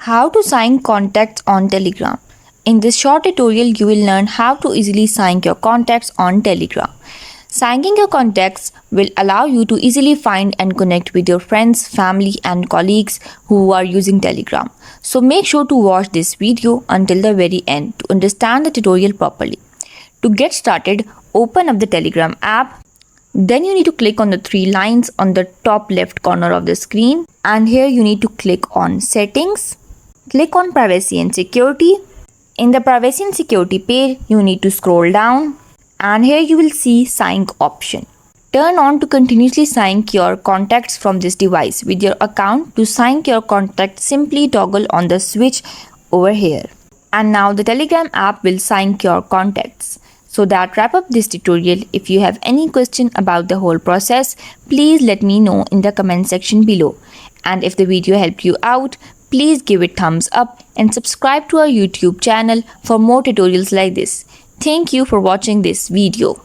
How to sync contacts on Telegram. In this short tutorial, you will learn how to easily sync your contacts on Telegram. Syncing your contacts will allow you to easily find and connect with your friends, family and colleagues who are using Telegram. So make sure to watch this video until the very end to understand the tutorial properly. To get started, open up the Telegram app. Then you need to click on the three lines on the top left corner of the screen, and here you need to click on Settings. Click on Privacy and Security. In the Privacy and Security page, you need to scroll down, and here you will see Sync option. Turn on to continuously sync your contacts from this device with your account. To sync your contact, simply toggle on the switch over here. And now the Telegram app will sync your contacts. So that wrap up this tutorial. If you have any question about the whole process, please let me know in the comment section below. And if the video helped you out, please give it thumbs up and subscribe to our YouTube channel for more tutorials like this. Thank you for watching this video.